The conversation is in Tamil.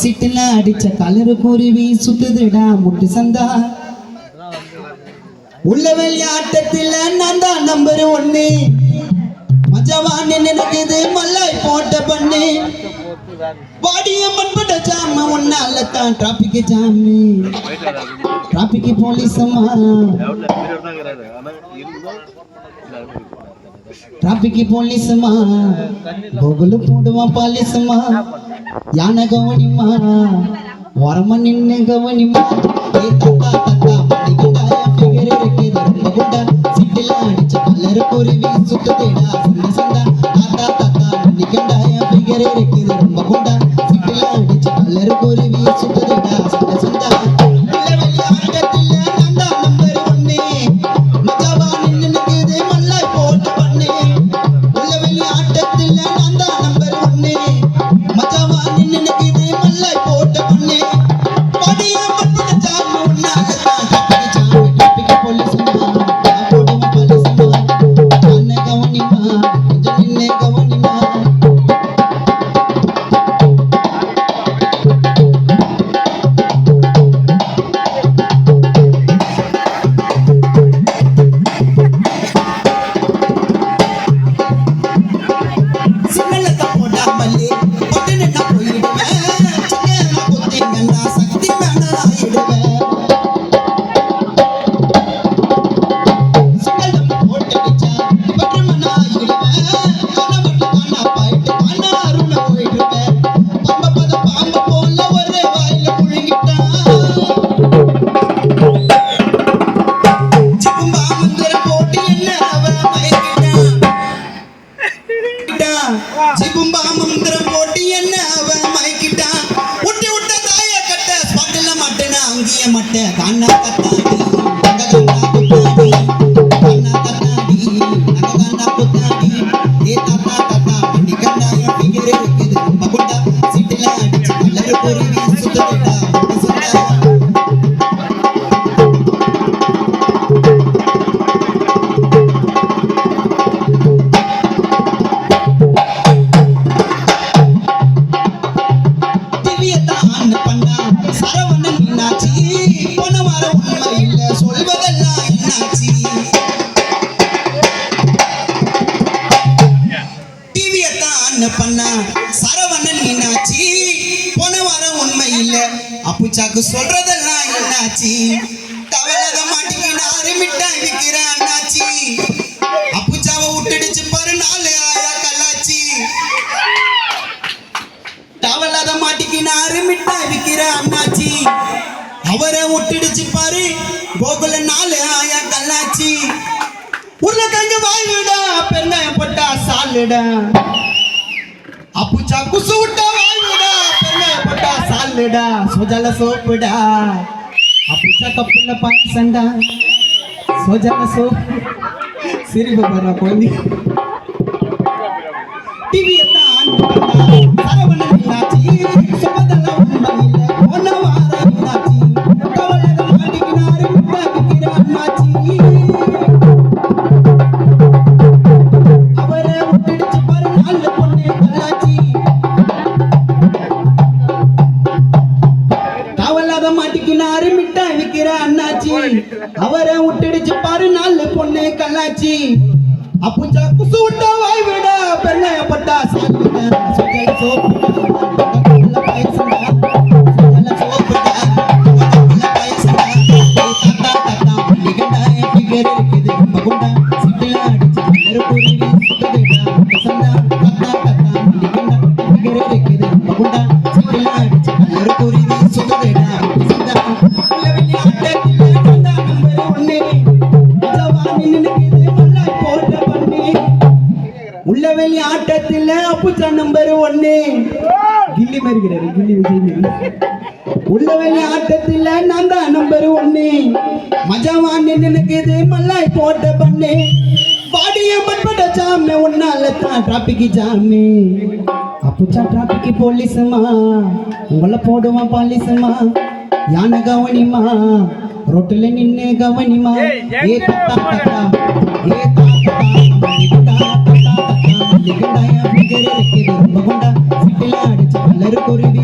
சிட்டுல அடிச்ச கலரு குருவி சுத்துதுடா முட்டு சந்தா உள்ள விளையாட்டத்தில் நான் தான் நம்பர் 1 மஜவான்னு நினைக்குது மல்லாய் போட்ட பண்ணு பாடிய மண்பட்ட ஜாம ஒன்னால தான் டிராபிக் ஜாமு டிராபிக் போலீஸம்மா டிராபிக் போலீஸம்மா கோகுலு போடுவான் பாலிசம்மா யானை கவனிமா வரம நின்னு கவனிமா ஏ தத்தா தத்தா படிக்கட்டாய ஃபிகர் இருக்குது ரொம்ப குண்டா சிட்டில அடிச்ச கலர் குருவி சுத்துதேடா சந்த சந்தா தாத்தா தத்தா படிக்கட்டாய ஃபிகர் இருக்குது ரொம்ப குண்டா சிட்டில அடிச்ச கலர் குருவி சுத்துதேடா சந்த சந்தா அப்புச்சாக்கு சொல்றதெல்லாம் என்னாச்சு தவளக மாட்டிக்கினாரு மிட்டாய் விக்கிற அண்ணாச்சி அப்புச்சாவை விட்டுடுச்சு பாரு 4 ஆயா கல்லாச்சி தவளக மாட்டிக்கினாரு மிட்டாய் விக்கிற அண்ணாச்சி அவரை விட்டுடுச்சு பாரு கோகுல 4 ஆயா கல்லாச்சி உருளைக்கிழங்கு வாய் விடா பெருங்காயம் போட்டா சாலுடா அப்புச்சா குசு விட்டா வாய் விடா பெருங்காயம் போட்டா சாலுடா சோஜால சோப்புடா அப்புச்சா கப்புல பாயசண்டா சோஜால சோப்பு சிரிப்பு வர குழந்தை டிவியை தான் ஆன் பண்ணா சரவணன் மீனாட்சி சுபதெல்லாம் உண்மை இல்லை ஒன்ன வார மீனாட்சி கவலக மாட்டிக்கினாரு முட்டை விக்கிற அண்ணாச்சி அவரை விட்டுடுச்சு பாரு 4 பொண்ணு கல்லாச்சி கவலக மாட்டிக்கினாரு மிட்டாய் விக்கிற அண்ணாச்சி அவரை விட்டுடுச்சு பாரு 4 பொண்ணு கல்லாச்சி அப்புச்சா குசு விட்டா வாய் விடா பெருங்காய பட்டா சாப்பிட்டா சோஜல சோப்புடா பாயசண்டா சோஜல சோப்புடா பாயசண்டா தாத்தா தாத்தா மல்லிகண்டாய ஃபிகர் இருக்குது மகுண்டா சிட்டில அடிச்சு கலர் குருவி சுத்துதேடா சந்தா தாத்தா தாத்தா மல்லிகண்டா ஃபிகர் இருக்குது மகுண்டா சிட்டில அடிச்சு கலர் குருவி சுத்துதேடா சந்தா உள்ள விளையாட்டத்தில் சந்தா நம்பர் 1 மஜவானி நினைக்குது மல்லாய் போட்ட பண்ணி உள்ள வெளி ஆட்டத்தில் அப்புச்சா நம்பர் 1 கில்லி மறுகிறாரு கில்லி விஜய் உள்ள வெளி ஆட்டத்தில் நான் தான் நம்பர் 1 மஜவானி நினைக்குது மல்லாய் போட்ட பண்ணு பாடிய மண்பட்ட ஜாம உன்னால தான் டிராபிக் ஜாமு அப்புச்சா டிராபிக் போலீஸுமா உங்களை போடுவான் பாலிசுமா யானை கவனிமா ரோட்டுல நின்னு கவனிமா ஏ தத்தா தத்தா ஏ தாத்தா மல்லிகண்டா தத்தா தத்தா மல்லிகண்டாய ஃபிகர் இருக்குது ரொம்ப குண்டா சிட்டில அடிச்ச கலர் குருவி